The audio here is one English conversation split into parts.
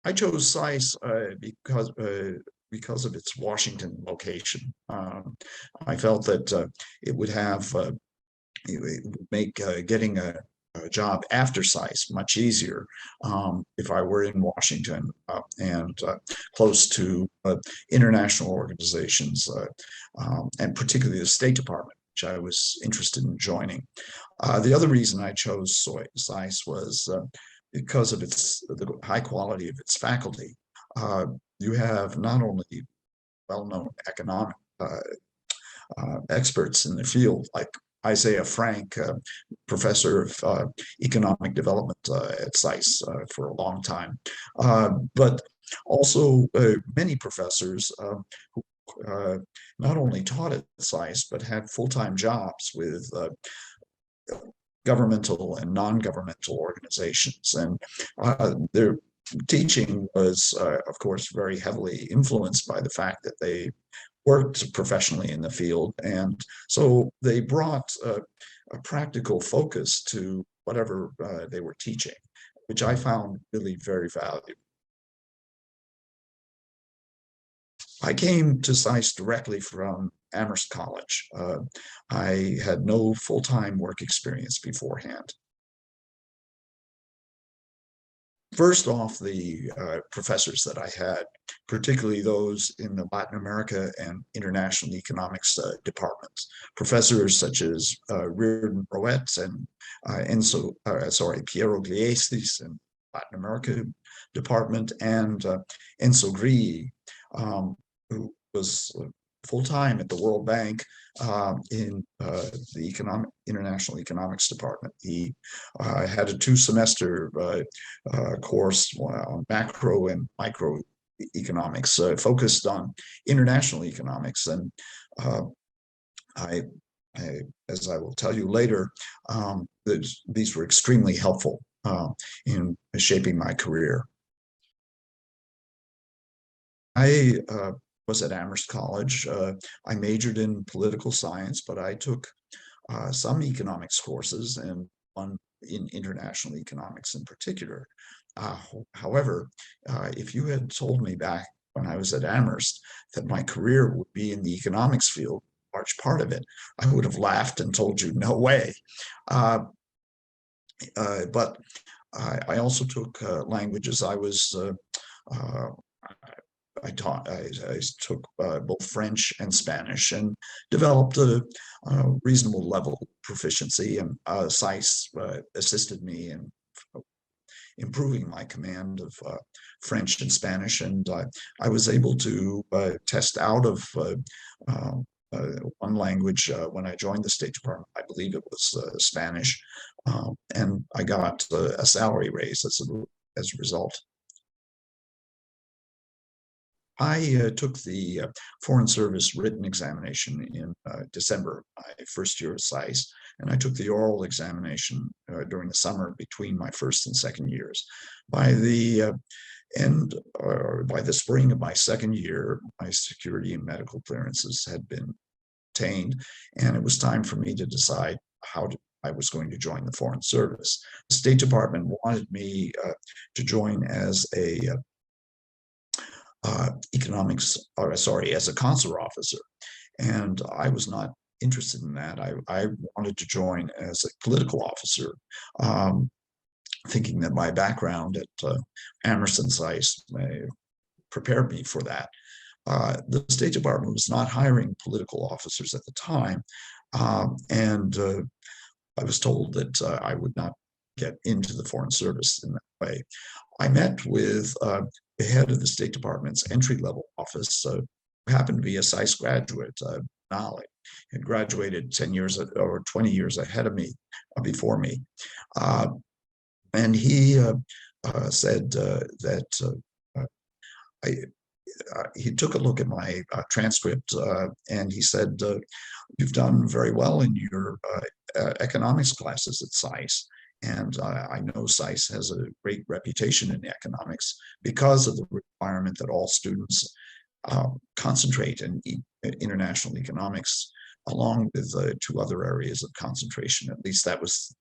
I chose SAIS because of its Washington location. I felt that it would have it would make getting a job after SAIS much easier if I were in Washington and close to international organizations and particularly the State Department, which I was interested in joining. The other reason I chose SAIS was because of the high quality of its faculty. You have not only well-known economic experts in the field like Isaiah Frank, professor of economic development at SAIS for a long time, but also many professors who not only taught at SAIS, but had full-time jobs with governmental and non-governmental organizations. And their teaching was, of course, very heavily influenced by the fact that they worked professionally in the field. And so they brought a practical focus to whatever they were teaching, which I found really very valuable. I came to SAIS directly from Amherst College. I had no full-time work experience beforehand. First off, the professors that I had, particularly those in the Latin America and International Economics departments, professors such as Reardon Rowett and Piero Gliestis in Latin America department, and Enzo Grilli, who was full-time at the World Bank in the International Economics Department. He had a 2-semester course on macro and micro economics, focused on international economics. And as I will tell you later, these were extremely helpful in shaping my career. I was at Amherst College. I majored in political science, but I took some economics courses and one in international economics in particular. However, if you had told me back when I was at Amherst that my career would be in the economics field, large part of it, I would have laughed and told you no way. But I also took languages. I took both French and Spanish and developed a reasonable level of proficiency, and SAIS assisted me in improving my command of French and Spanish, and I was able to test out of one language when I joined the State Department. I believe it was Spanish, and I got a salary raise as a result. I took the Foreign Service written examination in December, my first year at SAIS, and I took the oral examination during the summer between my first and second years. By the by the spring of my second year, my security and medical clearances had been obtained, and it was time for me to decide how I was going to join the Foreign Service. The State Department wanted me to join as a as a consular officer, and I was not interested in that. I wanted to join as a political officer, thinking that my background at Amherst and SAIS prepared me for that. The State Department was not hiring political officers at the time, and I was told that I would not get into the Foreign Service in that way. I met with the head of the State Department's entry-level office, who happened to be a SAIS graduate, Nali, had graduated 10 years or 20 years ahead of me, before me. And he said that he took a look at my transcript, and he said, "You've done very well in your economics classes at SAIS. And I know SAIS has a great reputation in economics because of the requirement that all students concentrate in international economics, along with 2 other areas of concentration. At least that was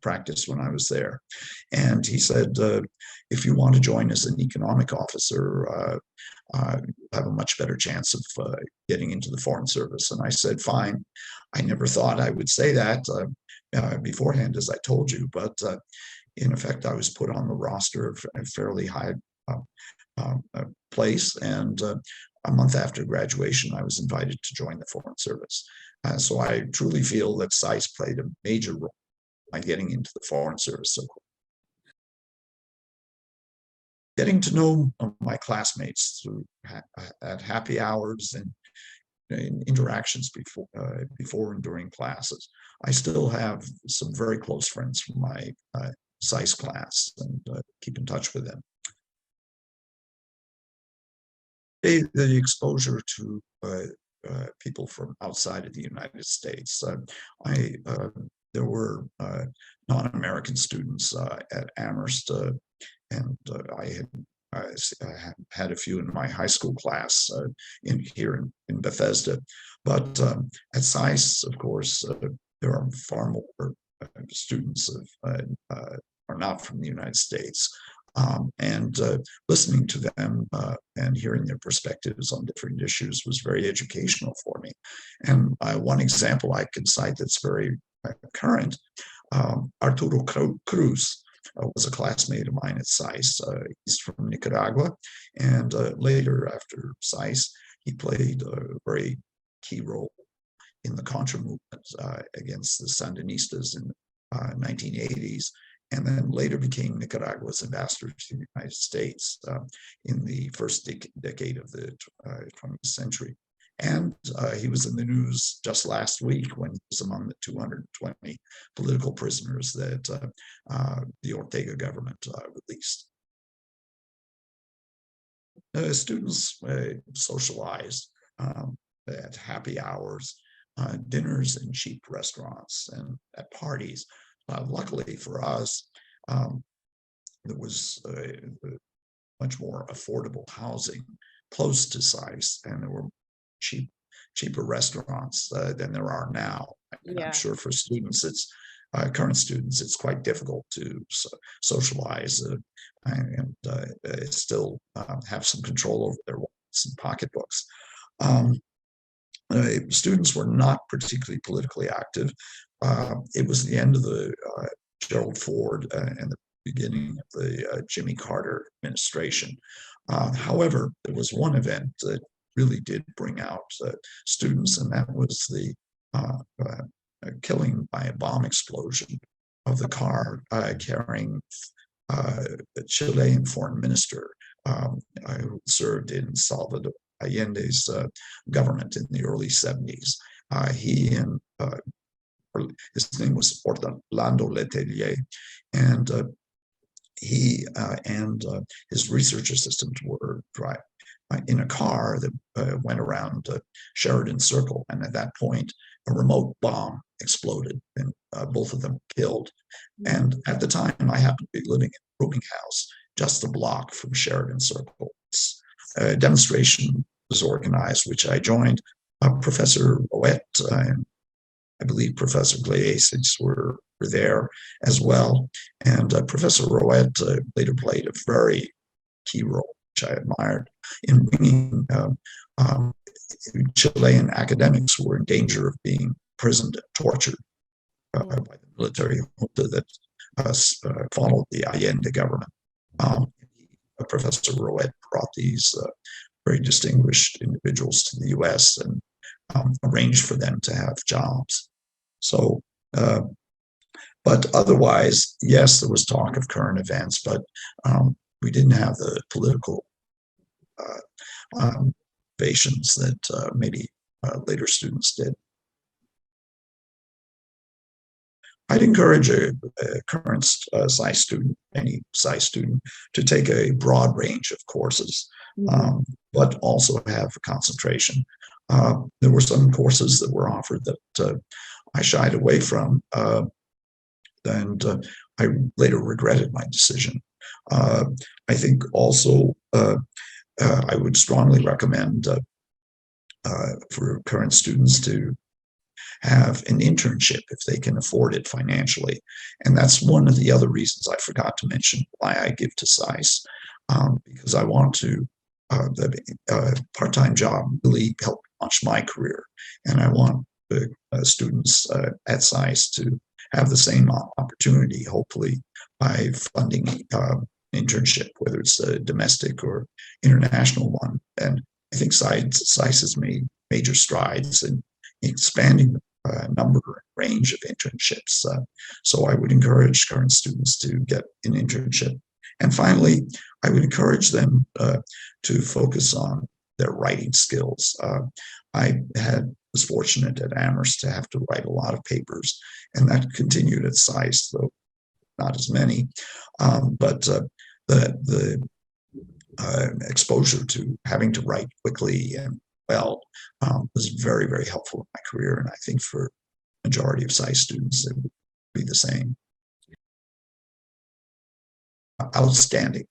practice when I was there. And he said, if you want to join as an economic officer, have a much better chance of getting into the Foreign Service. And I said, fine. I never thought I would say that beforehand, as I told you, but in effect, I was put on the roster of a fairly high place. And a month after graduation, I was invited to join the Foreign Service. So I truly feel that SAIS played a major role by getting into the Foreign Service so quickly. Getting to know my classmates through at happy hours and in interactions before and during classes. I still have some very close friends from my SAIS class and keep in touch with them. The exposure to people from outside of the United States. There were non-American students at Amherst, and I had a few in my high school class here in Bethesda. But at SAIS, of course, there are far more students are not from the United States. And listening to them and hearing their perspectives on different issues was very educational for me. And one example I can cite that's very current, Arturo Cruz was a classmate of mine at SAIS. He's from Nicaragua, and later after SAIS, he played a very key role in the Contra movement against the Sandinistas in 1980s, and then later became Nicaragua's ambassador to the United States in the first decade of the 20th century. And he was in the news just last week when he was among the 220 political prisoners that the Ortega government released. Students socialized at happy hours, dinners in cheap restaurants, and at parties. Luckily for us, there was much more affordable housing close to SAIS, and there were cheaper restaurants than there are now. I'm sure for students, current students, it's quite difficult to socialize and still have some control over their wallets and pocketbooks. Students were not particularly politically active. It was the end of the Gerald Ford and the beginning of the Jimmy Carter administration. However, there was one event that really did bring out students, and that was the killing by a bomb explosion of the car carrying the Chilean foreign minister who served in Salvador Allende's government in the early 70s. He and his name was Orlando Letelier, and he and his research assistant were in a car that went around Sheridan Circle, and at that point, a remote bomb exploded, and both of them killed. And at the time, I happened to be living in a rooming house just a block from Sheridan Circle. A demonstration was organized, which I joined. Professor Roet and I believe Professor Glaesis were there as well. And Professor Roet later played a very key role, which I admired, in bringing Chilean academics who were in danger of being imprisoned and tortured by the military junta that followed the Allende government. Professor Roet brought these very distinguished individuals to the U.S. and arranged for them to have jobs. So, but otherwise, yes, there was talk of current events, but we didn't have the political innovations that maybe later students did. I'd encourage a current SAIS student, any SAIS student, to take a broad range of courses, but also have a concentration. There were some courses that were offered that I shied away from, and I later regretted my decision. I think also I would strongly recommend for current students to have an internship if they can afford it financially. And that's one of the other reasons I forgot to mention why I give to SAIS, because I want to, the part-time job really help launch my career. And I want the students at SAIS to have the same opportunity, hopefully by funding internship, whether it's a domestic or international one. And I think SAIS has made major strides in expanding the number and range of internships. So I would encourage current students to get an internship. And finally, I would encourage them to focus on their writing skills. I was fortunate at Amherst to have to write a lot of papers, and that continued at SAIS, though not as many. But the exposure to having to write quickly and well was very, very helpful in my career. And I think for the majority of SAIS students, it would be the same. Outstanding.